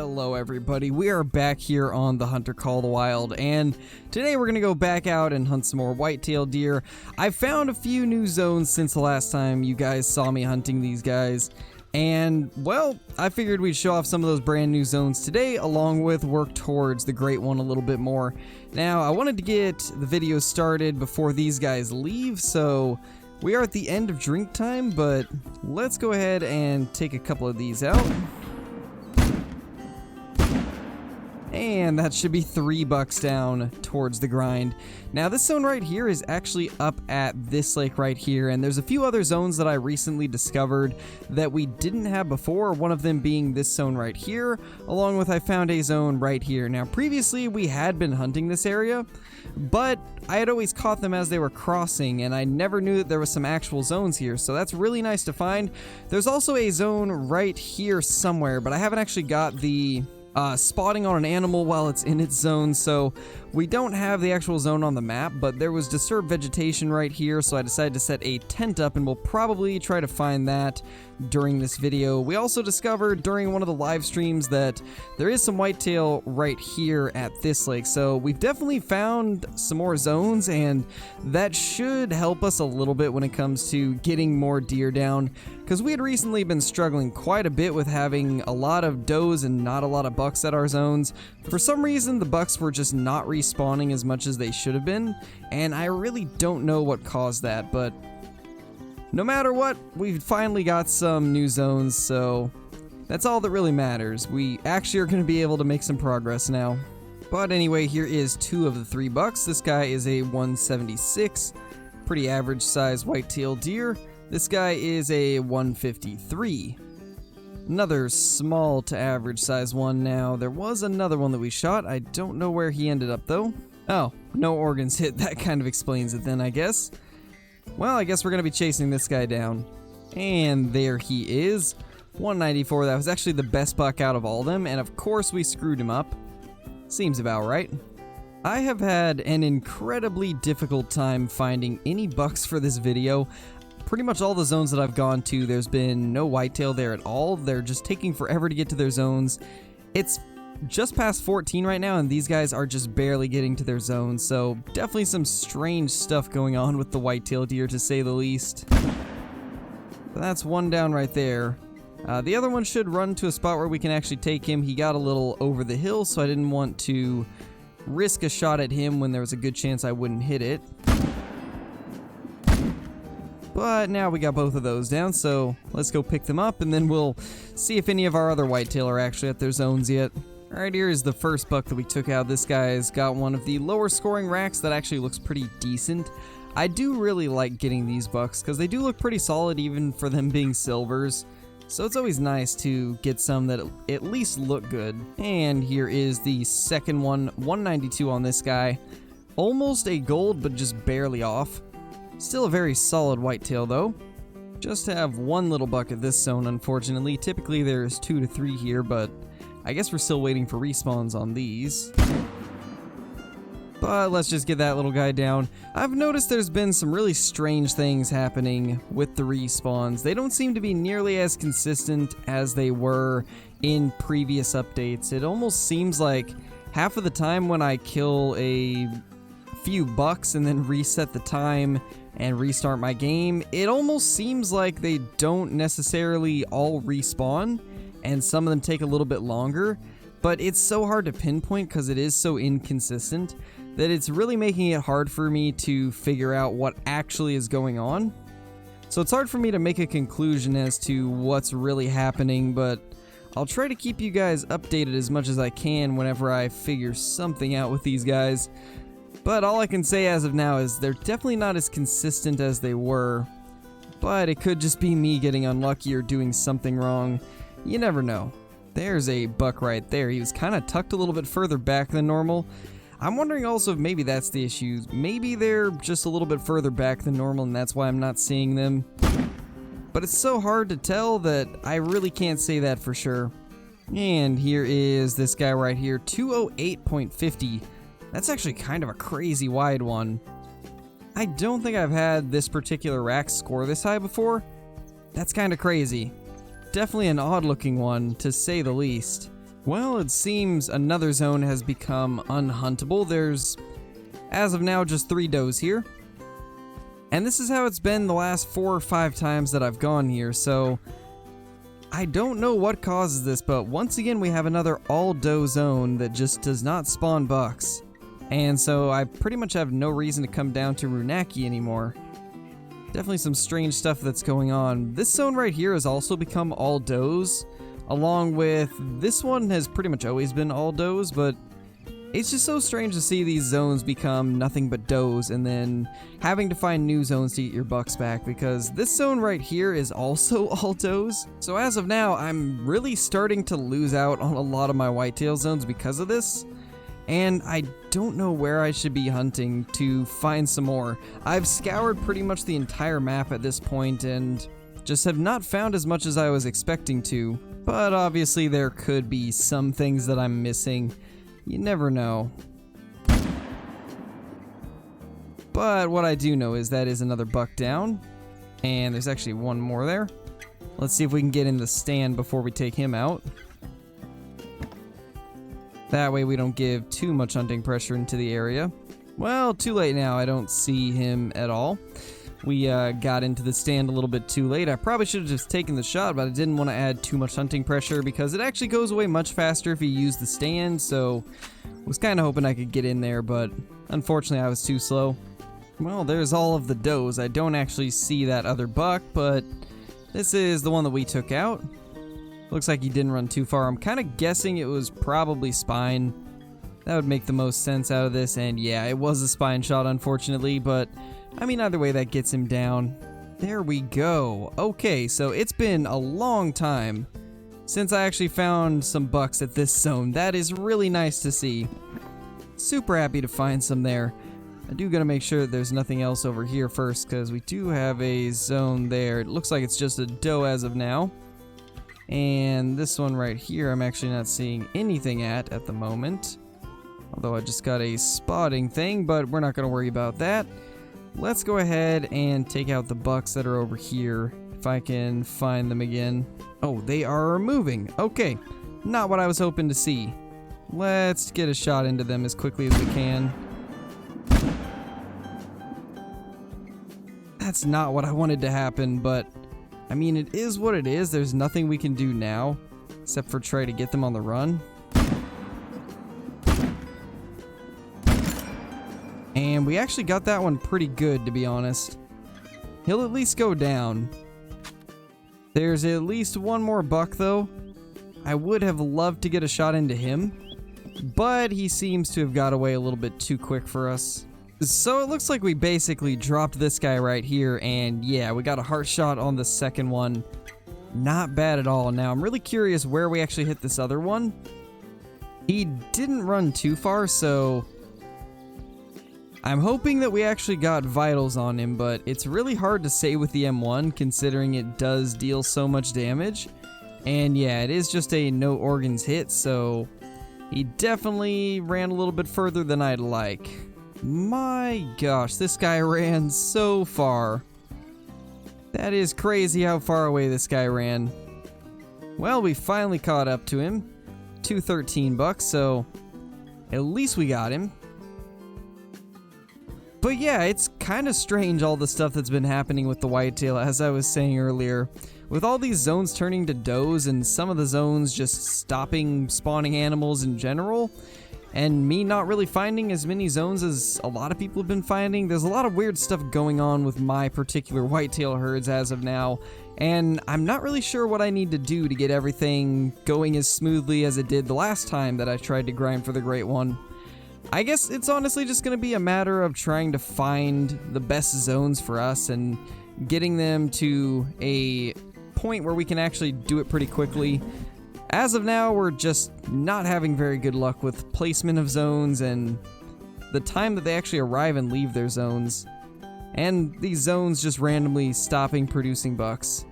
Hello everybody, we are back here on the Hunter Call the Wild, and today we're gonna go back out and hunt some more whitetail deer. I found a few new zones since the last time you guys saw me hunting these guys, and well, I figured we'd show off some of those brand new zones today, along with work towards the great one a little bit more. Now, I wanted to get the video started before these guys leave, so we are at the end of drink time, but let's go ahead and take a couple of these out. And that should be $3 down towards the grind. Now this zone right here is actually up at this lake right here, and there's a few other zones that I recently discovered that we didn't have before, one of them being this zone right here, along with I found a zone right here. Now previously we had been hunting this area, but I had always caught them as they were crossing, and I never knew that there was some actual zones here, so that's really nice to find. There's also a zone right here somewhere, but I haven't actually got the spotting on an animal while it's in its zone, so we don't have the actual zone on the map, but there was disturbed vegetation right here, so I decided to set a tent up, and we'll probably try to find that during this video. We also discovered during one of the live streams that there is some whitetail right here at this lake, so we've definitely found some more zones, and that should help us a little bit when it comes to getting more deer down, because we had recently been struggling quite a bit with having a lot of does and not a lot of bucks at our zones. For some reason, the bucks were just not respawning as much as they should have been, and I really don't know what caused that, but no matter what, we've finally got some new zones, so that's all that really matters. We actually are going to be able to make some progress now. But anyway, here is two of the $3. This guy is a 176, pretty average size whitetail deer. This guy is a 153. Another small to average size one. Now, there was another one that we shot. I don't know where he ended up though. Oh, no organs hit. That kind of explains it then, I guess. Well, I guess we're going to be chasing this guy down. And there he is. 194. That was actually the best buck out of all of them, and of course we screwed him up. Seems about right. I have had an incredibly difficult time finding any bucks for this video. Pretty much all the zones that I've gone to, there's been no whitetail there at all. They're just taking forever to get to their zones. It's just past 14 right now, and these guys are just barely getting to their zones, so definitely some strange stuff going on with the whitetail deer, to say the least. But that's one down right there. The other one should run to a spot where we can actually take him. He got a little over the hill, so I didn't want to risk a shot at him when there was a good chance I wouldn't hit it. But now we got both of those down, so let's go pick them up, and then we'll see if any of our other whitetail are actually at their zones yet. Alright, here is the first buck that we took out. This guy's got one of the lower scoring racks that actually looks pretty decent. I do really like getting these bucks, because they do look pretty solid even for them being silvers. So it's always nice to get some that at least look good. And here is the second one, 192 on this guy. Almost a gold, but just barely off. Still a very solid whitetail though. Just have one little buck at this zone, unfortunately. Typically there's 2 to 3 here, but I guess we're still waiting for respawns on these. But let's just get that little guy down. I've noticed there's been some really strange things happening with the respawns. They don't seem to be nearly as consistent as they were in previous updates. It almost seems like half of the time when I kill a few bucks and then reset the time and restart my game, it almost seems like they don't necessarily all respawn, and some of them take a little bit longer, but it's so hard to pinpoint because it is so inconsistent that it's really making it hard for me to figure out what actually is going on. So it's hard for me to make a conclusion as to what's really happening, but I'll try to keep you guys updated as much as I can whenever I figure something out with these guys. But all I can say as of now is they're definitely not as consistent as they were. But it could just be me getting unlucky or doing something wrong. You never know. There's a buck right there. He was kind of tucked a little bit further back than normal. I'm wondering also if maybe that's the issue. Maybe they're just a little bit further back than normal and that's why I'm not seeing them. But it's so hard to tell that I really can't say that for sure. And here is this guy right here, 208.50. That's actually kind of a crazy wide one. I don't think I've had this particular rack score this high before. That's kind of crazy. Definitely an odd looking one, to say the least. Well, it seems another zone has become unhuntable. There's, as of now, just 3 does here. And this is how it's been the last 4 or 5 times that I've gone here, so I don't know what causes this, but once again we have another all-doe zone that just does not spawn bucks. And so I pretty much have no reason to come down to Runaki anymore. Definitely some strange stuff that's going on. This zone right here has also become all does, along with this one has pretty much always been all does, but it's just so strange to see these zones become nothing but does and then having to find new zones to get your bucks back, because this zone right here is also all does. So as of now, I'm really starting to lose out on a lot of my whitetail zones because of this. And I don't know where I should be hunting to find some more. I've scoured pretty much the entire map at this point and just have not found as much as I was expecting to. But obviously there could be some things that I'm missing. You never know. But what I do know is that is another buck down. And there's actually one more there. Let's see if we can get in the stand before we take him out. That way we don't give too much hunting pressure into the area. Well, too late now. I don't see him at all. We got into the stand a little bit too late. I probably should have just taken the shot, but I didn't want to add too much hunting pressure because it actually goes away much faster if you use the stand, so I was kind of hoping I could get in there, but unfortunately I was too slow. Well, there's all of the does. I don't actually see that other buck, but this is the one that we took out. Looks like he didn't run too far. I'm kind of guessing it was probably spine. That would make the most sense out of this, and yeah, it was a spine shot, unfortunately, but I mean, either way, that gets him down. There we go. Okay, so it's been a long time since I actually found some bucks at this zone. That is really nice to see. Super happy to find some there. I do gotta make sure that there's nothing else over here first, because we do have a zone there. It looks like it's just a doe as of now. And this one right here, I'm actually not seeing anything at the moment. Although I just got a spotting thing, but we're not gonna worry about that. Let's go ahead and take out the bucks that are over here, if I can find them again. Oh, they are moving. Okay, not what I was hoping to see. Let's get a shot into them as quickly as we can. That's not what I wanted to happen, but I mean, it is what it is. There's nothing we can do now, except for try to get them on the run. And we actually got that one pretty good, to be honest. He'll at least go down. There's at least one more buck, though. I would have loved to get a shot into him, but he seems to have got away a little bit too quick for us. So it looks like we basically dropped this guy right here, and yeah, we got a heart shot on the second one. Not bad at all. Now, I'm really curious where we actually hit this other one. He didn't run too far, so I'm hoping that we actually got vitals on him, but it's really hard to say with the M1 considering it does deal so much damage. And yeah, it is just a no organs hit, so he definitely ran a little bit further than I'd like. My gosh, this guy ran so far. That is crazy how far away this guy ran. Well, we finally caught up to him. 213 bucks, so at least we got him. But yeah, it's kind of strange all the stuff that's been happening with the whitetail, as I was saying earlier. With all these zones turning to does and some of the zones just stopping spawning animals in general, and me not really finding as many zones as a lot of people have been finding, there's a lot of weird stuff going on with my particular whitetail herds as of now, and I'm not really sure what I need to do to get everything going as smoothly as it did the last time that I tried to grind for the Great One. I guess it's honestly just going to be a matter of trying to find the best zones for us and getting them to a point where we can actually do it pretty quickly. As of now, we're just not having very good luck with placement of zones and the time that they actually arrive and leave their zones. And these zones just randomly stopping producing bucks.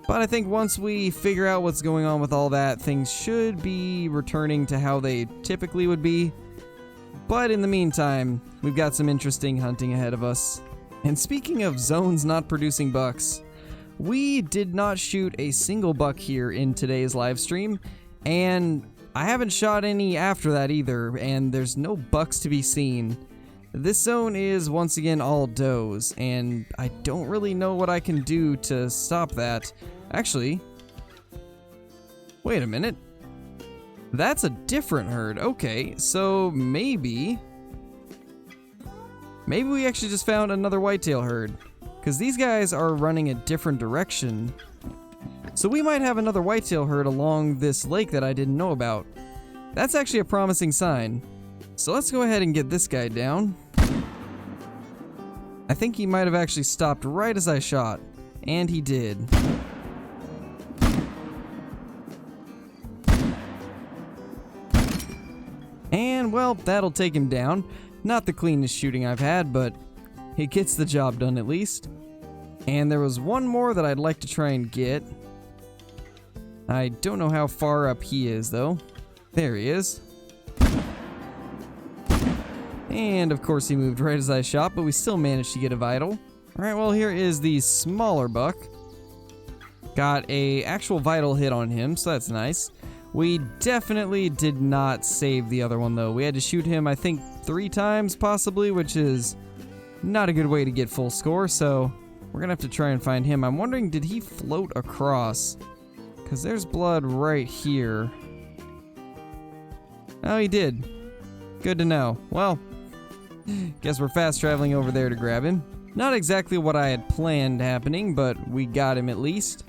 But I think once we figure out what's going on with all that, things should be returning to how they typically would be. But in the meantime, we've got some interesting hunting ahead of us. And speaking of zones not producing bucks, we did not shoot a single buck here in today's live stream, And I haven't shot any after that either, and there's no bucks to be seen. This zone is once again all does, and I don't really know what I can do to stop that. Actually, wait a minute. That's a different herd. Okay, so maybe we actually just found another whitetail herd, because these guys are running a different direction. So we might have another whitetail herd along this lake that I didn't know about. That's actually a promising sign. So let's go ahead and get this guy down. I think he might have actually stopped right as I shot, and he did. And well, that'll take him down. Not the cleanest shooting I've had, but it gets the job done at least. And there was one more that I'd like to try and get. I don't know how far up he is though. There he is. And of course he moved right as I shot, but we still managed to get a vital. Alright, well here is the smaller buck. Got a actual vital hit on him, so that's nice. We definitely did not save the other one though. We had to shoot him I think 3 times possibly, which is not a good way to get full score, so we're gonna have to try and find him. I'm wondering, did he float across? Because there's blood right here. Oh, he did. Good to know. Well, guess we're fast traveling over there to grab him. Not exactly what I had planned happening, but we got him at least.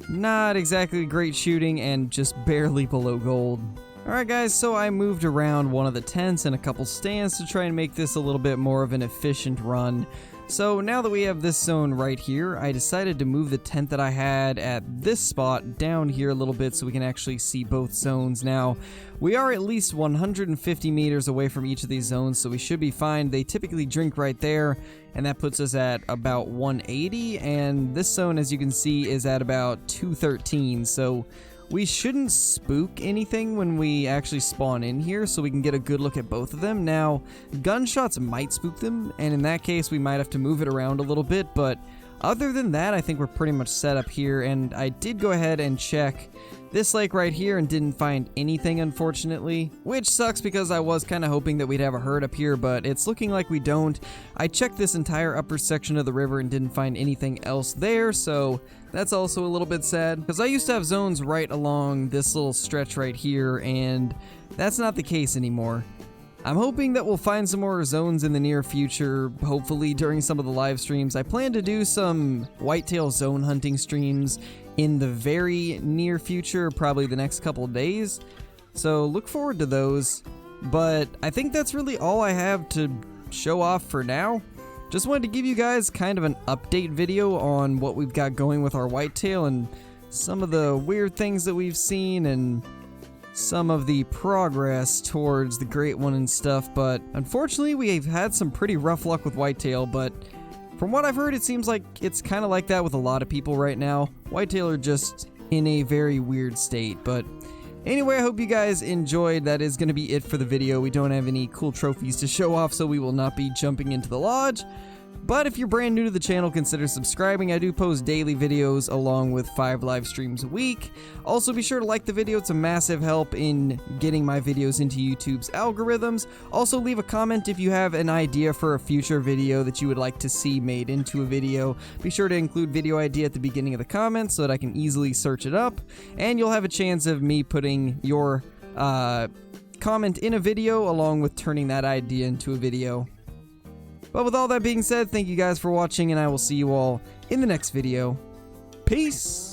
Not exactly great shooting and just barely below gold. Alright guys, so I moved around one of the tents and a couple stands to try and make this a little bit more of an efficient run. So now that we have this zone right here, I decided to move the tent that I had at this spot down here a little bit so we can actually see both zones. Now, we are at least 150 meters away from each of these zones, so we should be fine. They typically drink right there, and that puts us at about 180, and this zone, as you can see, is at about 213, so we shouldn't spook anything when we actually spawn in here, so we can get a good look at both of them. Now, gunshots might spook them, and in that case, we might have to move it around a little bit, but other than that, I think we're pretty much set up here, and I did go ahead and check this lake right here and didn't find anything, unfortunately, which sucks because I was kind of hoping that we'd have a herd up here, but it's looking like we don't. I checked this entire upper section of the river and didn't find anything else there, so that's also a little bit sad, because I used to have zones right along this little stretch right here, and that's not the case anymore. I'm hoping that we'll find some more zones in the near future, hopefully during some of the live streams. I plan to do some whitetail zone hunting streams in the very near future, probably the next couple of days, so look forward to those. But I think that's really all I have to show off for now. Just wanted to give you guys kind of an update video on what we've got going with our whitetail and some of the weird things that we've seen and some of the progress towards the great one and stuff. But unfortunately, we've had some pretty rough luck with whitetail, but from what I've heard, it seems like it's kind of like that with a lot of people right now. Whitetail are just in a very weird state, but anyway, I hope you guys enjoyed. That is going to be it for the video. We don't have any cool trophies to show off, so we will not be jumping into the lodge. But if you're brand new to the channel, consider subscribing. I do post daily videos along with 5 live streams a week. Also, be sure to like the video. It's a massive help in getting my videos into YouTube's algorithms. Also, leave a comment if you have an idea for a future video that you would like to see made into a video. Be sure to include video idea at the beginning of the comments so that I can easily search it up. And you'll have a chance of me putting your comment in a video along with turning that idea into a video. But with all that being said, thank you guys for watching, and I will see you all in the next video. Peace!